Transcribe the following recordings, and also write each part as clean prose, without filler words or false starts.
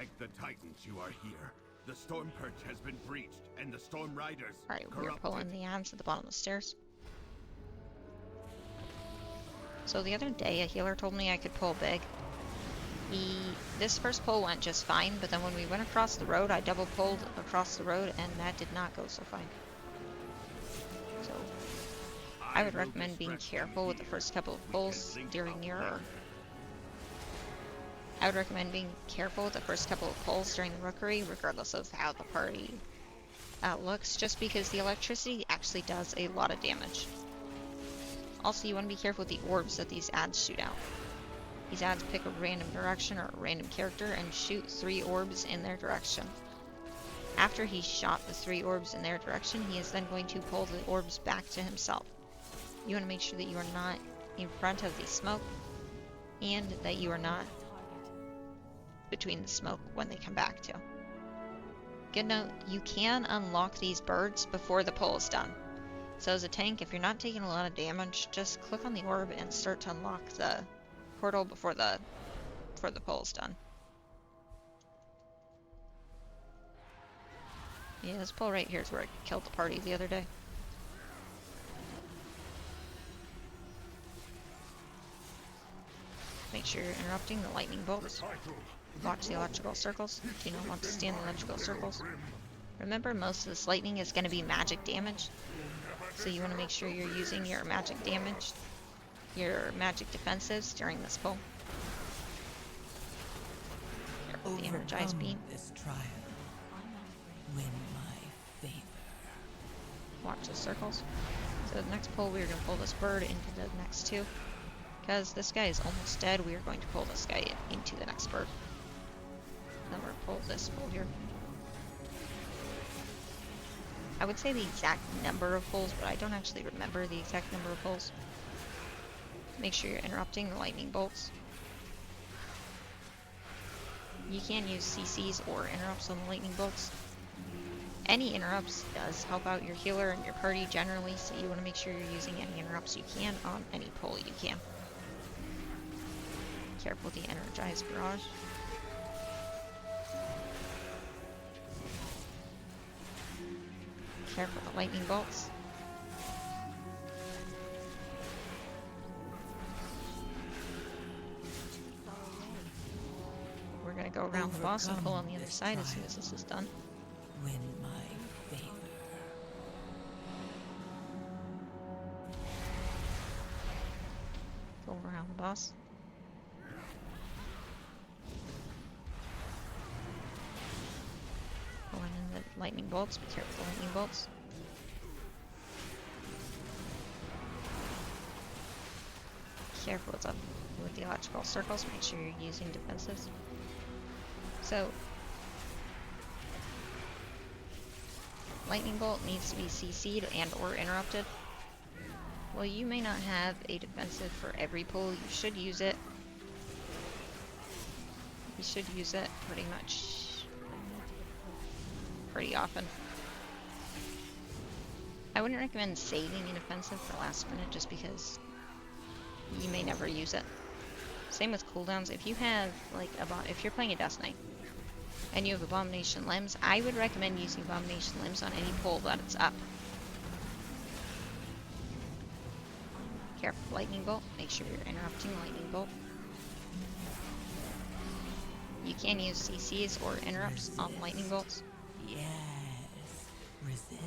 Thank the Titans you are here. The Storm Perch has been breached, and the Storm Riders Alright, we're pulling the ads at the bottom of the stairs. So the other day, a healer told me I could pull big. This first pull went just fine, but then when we went across the road, I double pulled across the road, and that did not go so fine. So, I would recommend being careful with the first couple of pulls during your... I would recommend being careful with the first couple of pulls during the Rookery, regardless of how the party looks, just because the electricity actually does a lot of damage. Also, you want to be careful with the orbs that these ads shoot out. These ads pick a random direction or a random character and shoot 3 orbs in their direction. After he's shot the 3 orbs in their direction, he is then going to pull the orbs back to himself. You want to make sure that you are not in front of the smoke, and that you are not between the smoke when they come back to. Good note, you can unlock these birds before the pull is done. So as a tank, if you're not taking a lot of damage, just click on the orb and start to unlock the portal before the pull is done. Yeah, this pull right here is where I killed the party the other day. Make sure you're interrupting the lightning bolts. Watch the electrical circles. Do not want to stay in the electrical circles. Remember, most of this lightning is going to be magic damage. So you want to make sure you're using your magic damage, your magic defensives during this pull. Careful with the energized beam. This trial. Win my favor. Watch the circles. So the next pull, we're going to pull this bird into the next 2. Because this guy is almost dead, we are going to pull this guy into the next bird. Then we're going to pull this pull here. I would say the exact number of pulls, but I don't actually remember the exact number of pulls. Make sure you're interrupting the lightning bolts. You can use CCs or interrupts on the lightning bolts. Any interrupts does help out your healer and your party generally, so you want to make sure you're using any interrupts you can on any pull you can. Careful with the energized barrage. Careful with the lightning bolts. We're going to go around the boss and pull on the other side as soon as this is done. Win my favor. Go around the boss. Pulling in the lightning bolts. Be careful with the lightning bolts. Careful what's up with the electrical circles. Make sure you're using defensives. So, lightning bolt needs to be CC'd and or interrupted. Well, you may not have a defensive for every pull. You should use it. You should use it pretty often. I wouldn't recommend saving an offensive for last minute just because you may never use it. Same with cooldowns. If you have if you're playing a Death Knight and you have Abomination Limbs, I would recommend using Abomination Limbs on any pull that it's up. Careful, lightning bolt. Make sure you're interrupting lightning bolt. You can use CCs or interrupts on lightning bolts. Yes, resist.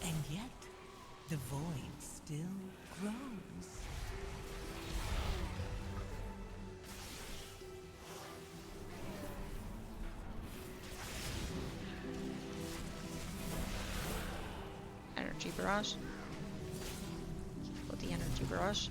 And yet, the void still grows. Energy barrage. With the energy barrage.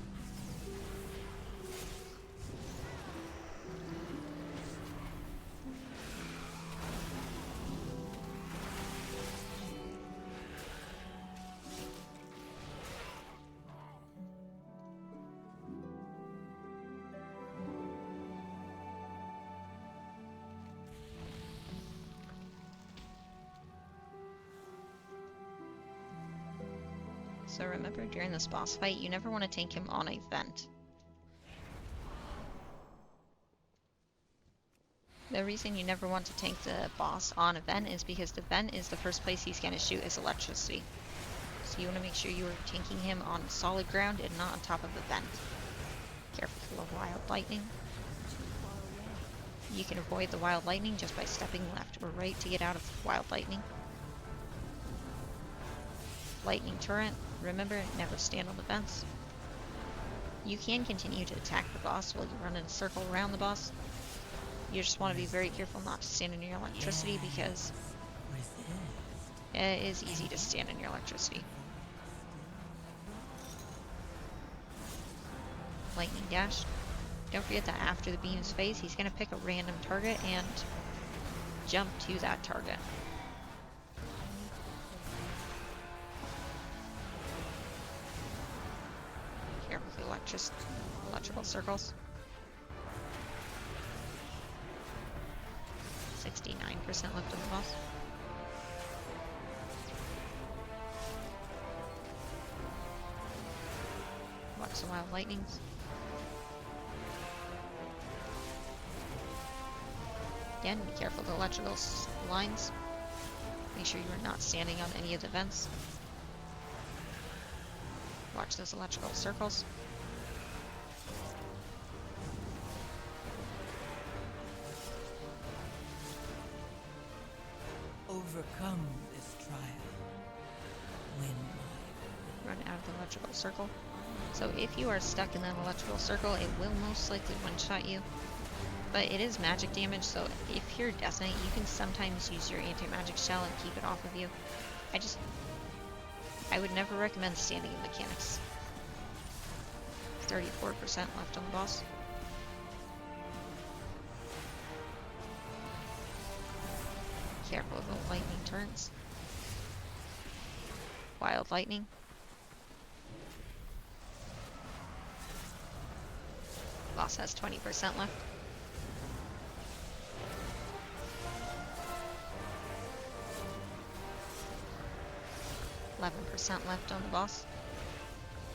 So remember, during this boss fight, you never want to tank him on a vent. The reason you never want to tank the boss on a vent is because the vent is the first place he's going to shoot his electricity. So you want to make sure you are tanking him on solid ground and not on top of a vent. Careful of wild lightning. You can avoid the wild lightning just by stepping left or right to get out of wild lightning. Lightning turret. Remember, never stand on the vents. You can continue to attack the boss while you run in a circle around the boss. You just want to be very careful not to stand in your electricity because it is easy to stand in your electricity. Lightning dash. Don't forget that after the beam's phase, he's going to pick a random target and jump to that target. Careful with the electrical circles. 69% left on the boss. Watch the wild lightnings. Again, be careful of the electrical lines. Make sure you are not standing on any of the vents. Watch those electrical circles. Overcome this trial. Win my Run out of the electrical circle. So if you are stuck in that electrical circle, it will most likely one-shot you. But it is magic damage, so if you're Death Knight, you can sometimes use your anti-magic shell and keep it off of you. I would never recommend standing in mechanics. 34% left on the boss. Careful of the lightning turns. Wild lightning. Boss has 20% left. %, left on the boss.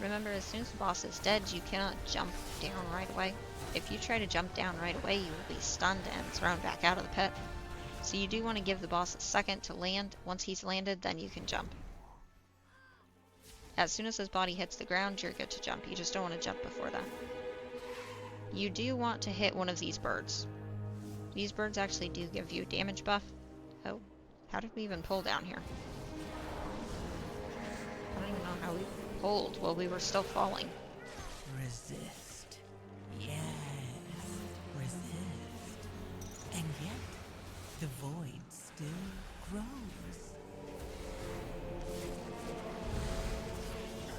Remember, as soon as the boss is dead, you cannot jump down right away. If you try to jump down right away, you will be stunned and thrown back out of the pit. So you do want to give the boss a second to land. Once he's landed, then you can jump. As soon as his body hits the ground, you're good to jump. You just don't want to jump before that. You do want to hit one of these birds. These birds actually do give you a damage buff. Oh, how did we even pull down here? I don't even know how we pulled while we were still falling. resist. Yes, resist. And yet, the void still grows.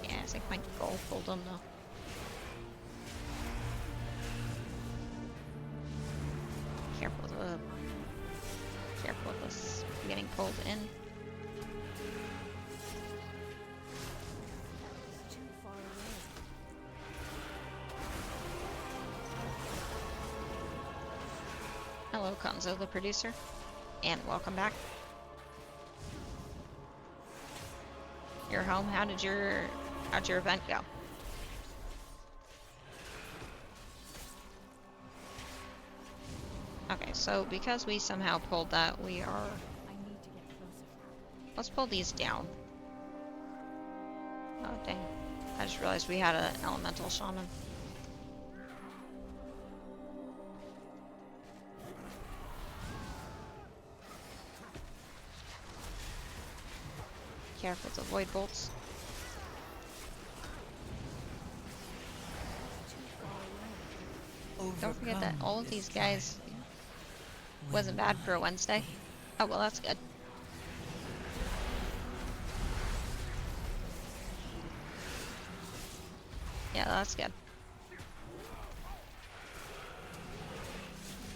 Yeah, I think my goal pulled him though. Careful of this getting pulled in. Hello, Konzo the producer, and welcome back. You're home. How'd your event go? Okay, so because we somehow pulled that, we are... Let's pull these down. Oh, dang. I just realized we had an elemental shaman. Careful with the void bolts. Don't forget that all of these guys wasn't bad for a Wednesday. Oh, well, that's good. Yeah, that's good.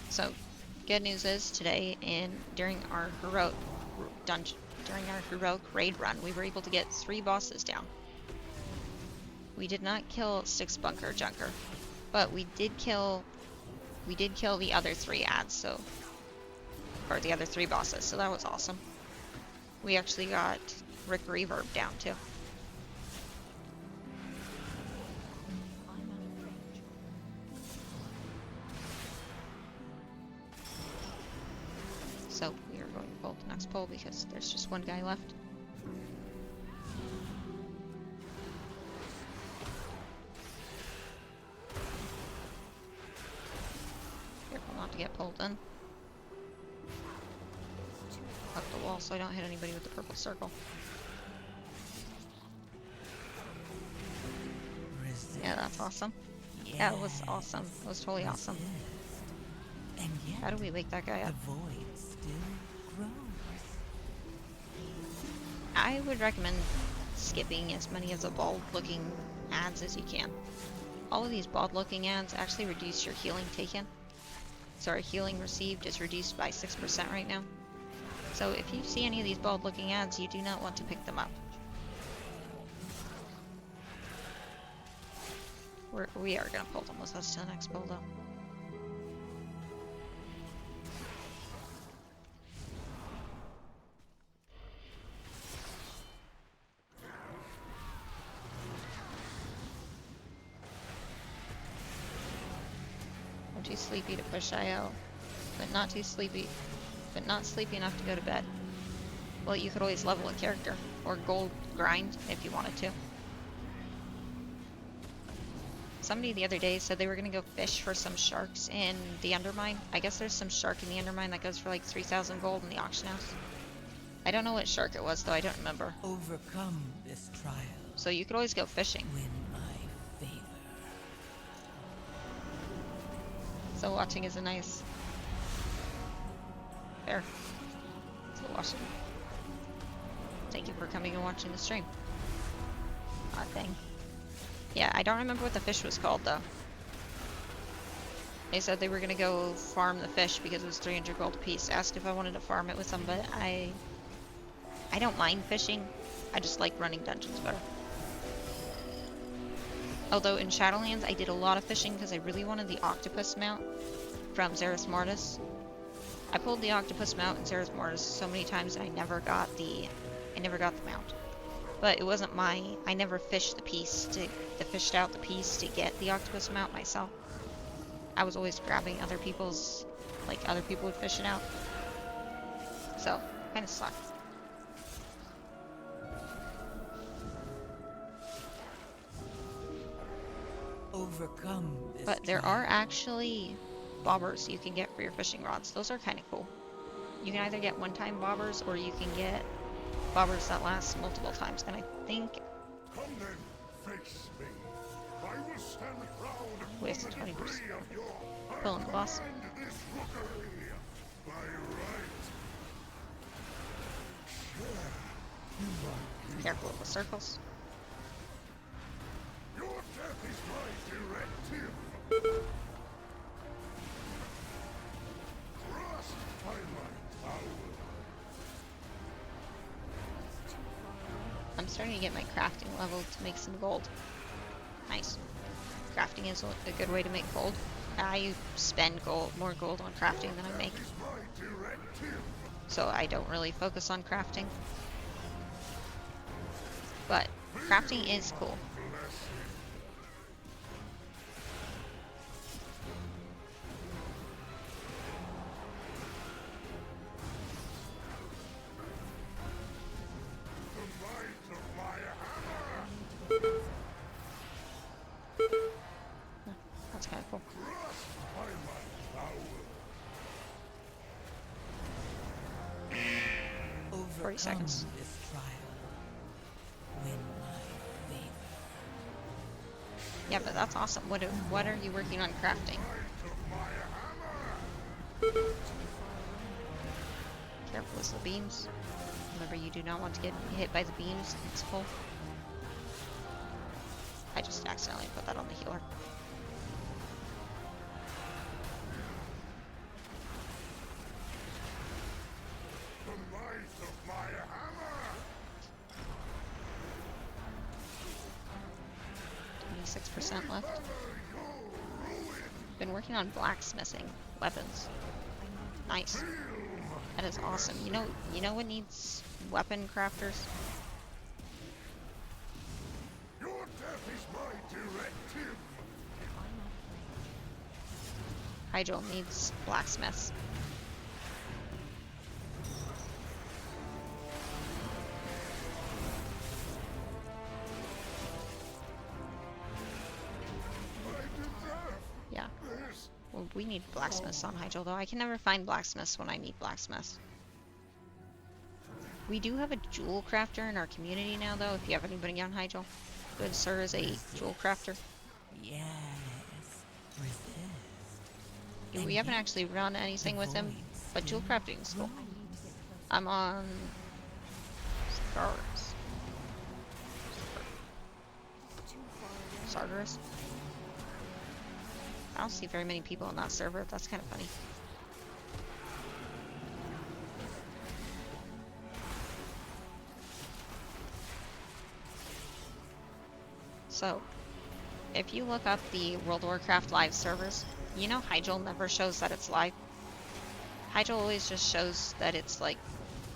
So, good news is today, during our heroic raid run, we were able to get 3 bosses down. We did not kill 6 bunker junker, but we did kill the other 3 ads, or the other 3 bosses, so that was awesome. We actually got Rookery Verb down too. So we are going to pull the next pull because there's just one guy left. Careful not to get pulled in. Up the wall so I don't hit anybody with the purple circle. Yeah, that's awesome. That was awesome. That was totally awesome. And yet, How do we wake that guy up? the void still grows. I would recommend skipping as many of the bald-looking ads as you can. All of these bald-looking ads actually reduce your healing taken. So our healing received is reduced by 6% right now. So if you see any of these bald-looking ads, you do not want to pick them up. We are going to pull them with us to the next pull, though. I'm too sleepy to push IO, but not too sleepy, but not sleepy enough to go to bed. Well, you could always level a character, or gold grind if you wanted to. Somebody the other day said they were going to go fish for some sharks in the Undermine. I guess there's some shark in the Undermine that goes for like 3,000 gold in the auction house. I don't know what shark it was though, I don't remember. Overcome this trial. So you could always go fishing. Win my favor. So watching is a nice... There. So watching. Thank you for coming and watching the stream. Odd thing. Yeah, I don't remember what the fish was called though. They said they were gonna go farm the fish because it was 300 gold a piece. Asked if I wanted to farm it with them, but I don't mind fishing. I just like running dungeons better. Although in Shadowlands I did a lot of fishing because I really wanted the octopus mount from Xeris Mortis. I pulled the octopus mount in Xeris Mortis so many times and I never got the mount. But it wasn't I never fished fished out the piece to get the octopus mount myself. I was always grabbing other people would fish it out. So, kinda sucked. Overcome this But there trial. are actually bobbers you can get for your fishing rods. Those are kinda cool. You can either get one-time bobbers or you can get bobbers that last multiple times, and I think Come then, face me. I will stand proud with on the 20% decree of your pulling the boss. command this rookery by right. Careful of the circles. Your death is my directive. Trust my light power. I'm starting to get my crafting level to make some gold. Nice. Crafting is a good way to make gold. I spend more gold on crafting than I make. Is my directive. So I don't really focus on crafting. But crafting is cool. That's kind of cool. 40 seconds. This trial. Win my favor. Yeah, but that's awesome. What are you working on crafting? Careful with the beams. Remember, you do not want to get hit by the beams. It's full. I just accidentally put that on the healer. The might of my hammer. 26% left. Been working on blacksmithing weapons. Nice. That is awesome. You know what needs weapon crafters? Your death is my directive. Hydro needs blacksmiths. We need blacksmiths on Hyjal, though. I can never find blacksmiths when I need blacksmiths. We do have a jewel crafter in our community now, though, if you have anybody on Hyjal. Good sir is a jewel crafter. Yes. Resist. We haven't actually run anything with him, but jewel crafting is cool. I'm on Scars. Sargeras. I don't see very many people on that server. That's kind of funny. So, if you look up the World of Warcraft live servers, you know Hyjal never shows that it's live. Hyjal always just shows that it's like,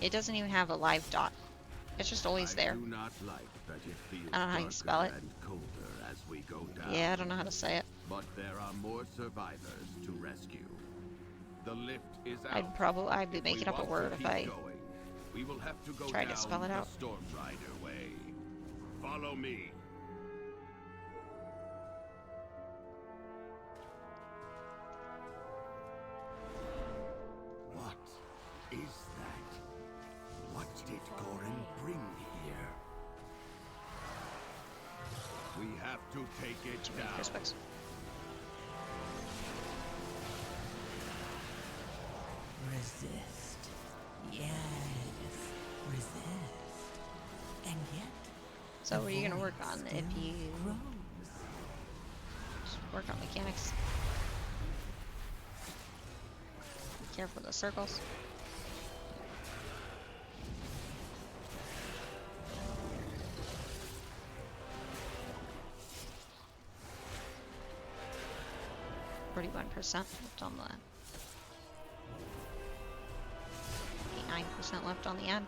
it doesn't even have a live dot. It's just always there. I do not like that it feels I don't know how you spell it. darker and colder as we go down. Yeah, I don't know how to say it. But there are more survivors to rescue. The lift is out. I'd be making up a word if I We will have to go tried to down spell it the out. Storm Rider way. Follow me. What is that? What did Gorin bring here? We have to take it Too many down. Crispix. Resist. Yes. Resist. And yet. So what are you gonna work on if you Grows. just work on mechanics? Be careful with the circles. %, left on the 9% left on the ad.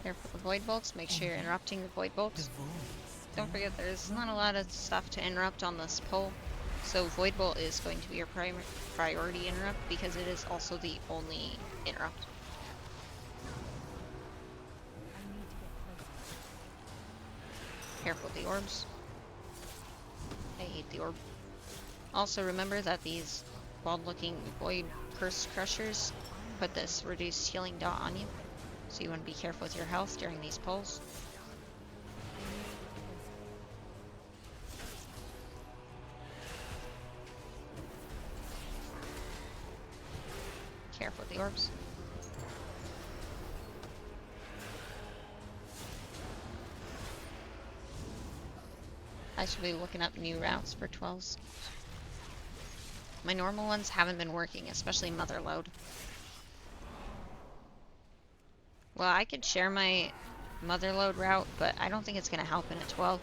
Careful with the void bolts. Make sure you're interrupting the void bolts. Don't forget there's not a lot of stuff to interrupt on this pole, so void bolt is going to be your priority interrupt because it is also the only interrupt. Careful with the orbs. I hate the orb. Also remember that these wild-looking void curse crushers put this reduced healing dot on you. So you want to be careful with your health during these pulls. Careful with the orbs. I should be looking up new routes for 12s. My normal ones haven't been working, especially Motherlode. Well, I could share my Motherlode route, but I don't think it's going to help in a 12.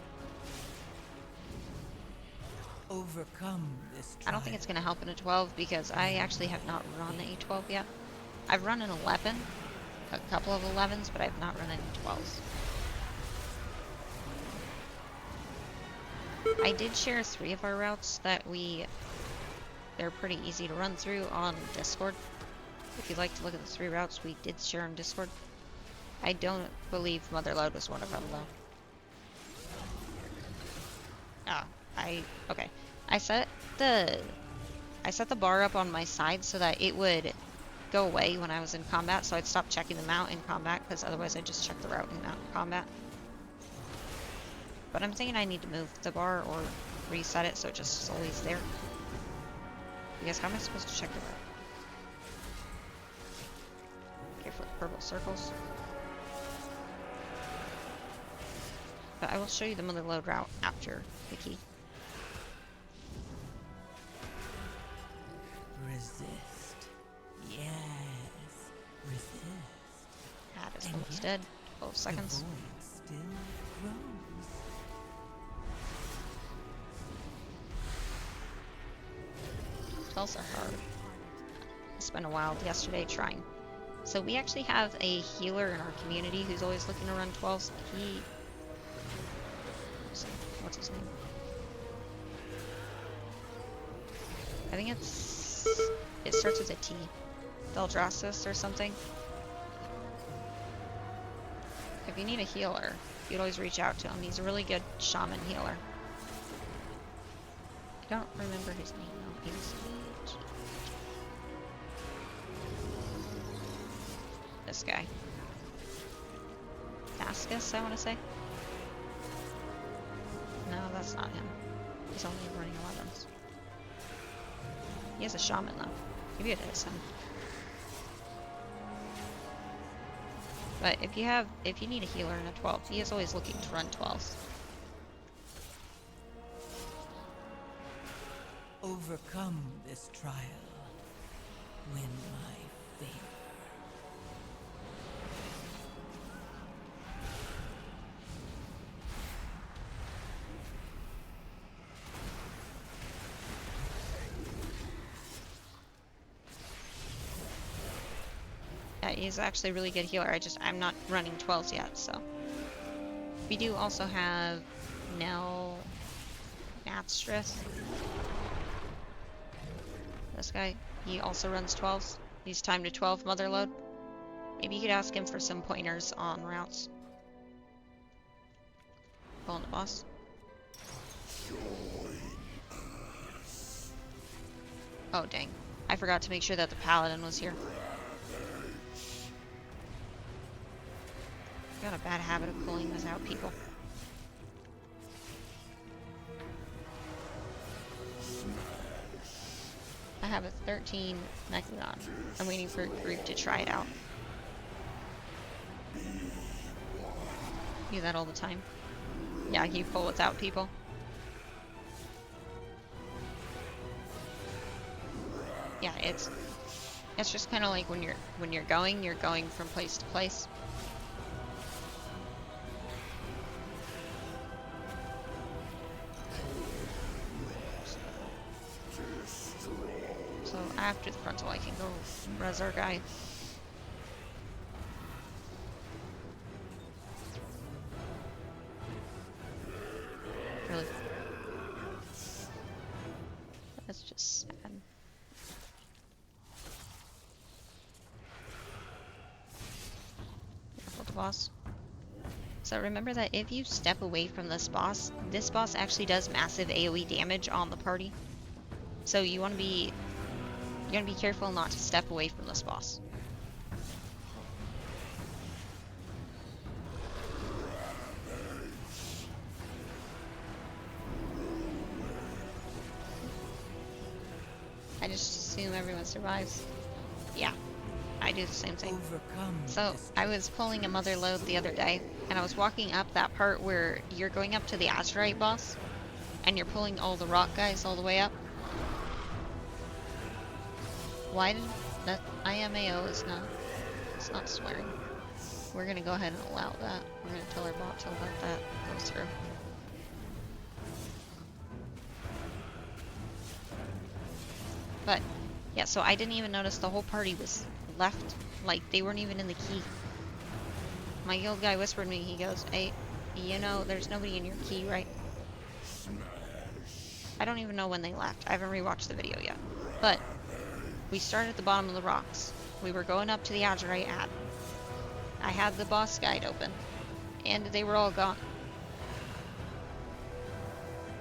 Overcome this I don't think it's going to help in a 12 because I actually have not run a 12 yet. I've run an 11, a couple of 11s, but I've not run any 12s. I did share 3 of our routes that they're pretty easy to run through on Discord. If you'd like to look at the 3 routes we did share on Discord. I don't believe Motherlode was one of them, though. Okay. I set the bar up on my side so that it would go away when I was in combat, so I'd stop checking them out in combat, because otherwise I'd just check the route and not in combat. But I'm thinking I need to move the bar or reset it so it just is always there. Because how am I supposed to check the route? Careful with purple circles. But I will show you the Motherlode route after the key. Resist. Yes. Resist. That is almost dead. 12 seconds. The void still grows. 12s are hard. I spent a while yesterday trying. So we actually have a healer in our community who's always looking to run 12s. What's his name? I think it starts with a T. Deldrassus or something. If you need a healer, you'd always reach out to him. He's a really good shaman healer. I don't remember his name though. This guy. Dascus, I want to say. No, that's not him. He's only running 11s. He has a shaman though. Maybe it is him. But if you need a healer in a 12, he is always looking to run 12s. Overcome this trial. Win my favor. Yeah, he's actually a really good healer. I'm not running 12s yet, so. We do also have Nell Natstrith. This guy, he also runs 12s. He's timed to 12 motherload. Maybe you could ask him for some pointers on routes. Pulling the boss. Oh dang. I forgot to make sure that the paladin was here. Got a bad habit of pulling this out, people. I have a 13 Megalon. I'm waiting for a group to try it out. Do that all the time. Yeah, you pull without people. Yeah, it's just kind of like when you're going from place to place. So after the frontal, I can go res our guy. Really? That's just sad. Careful the boss. So remember that if you step away from this boss actually does massive AoE damage on the party. So you want to be careful not to step away from this boss. I just assume everyone survives. Yeah, I do the same thing. So I was pulling a mother load the other day, and I was walking up that part where you're going up to the Azurite boss, and you're pulling all the rock guys all the way up. Why did that IMAO is not, it's not swearing. We're gonna go ahead and allow that. We're gonna tell our bot to let that go through. But, yeah, so I didn't even notice the whole party was left. Like, they weren't even in the key. My guild guy whispered me, he goes, "Hey, you know, there's nobody in your key, right?" I don't even know when they left. I haven't rewatched the video yet. But we started at the bottom of the rocks. We were going up to the Azurite ad. I had the boss guide open. And they were all gone.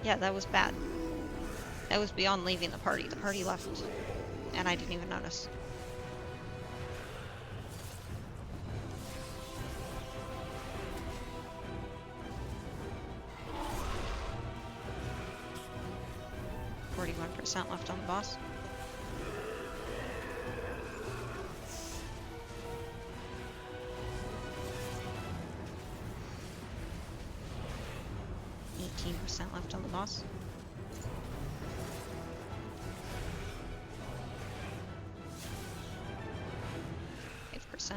Yeah, that was bad. That was beyond leaving the party. The party left. And I didn't even notice. %41 left on the boss. %18 left on the boss. %.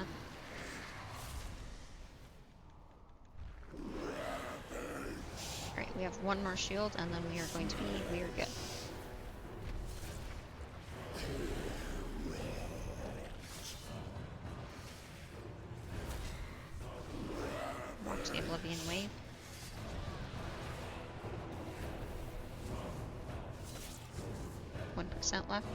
Alright, we have one more shield and then we are good. to the Oblivion Wave. %1 left.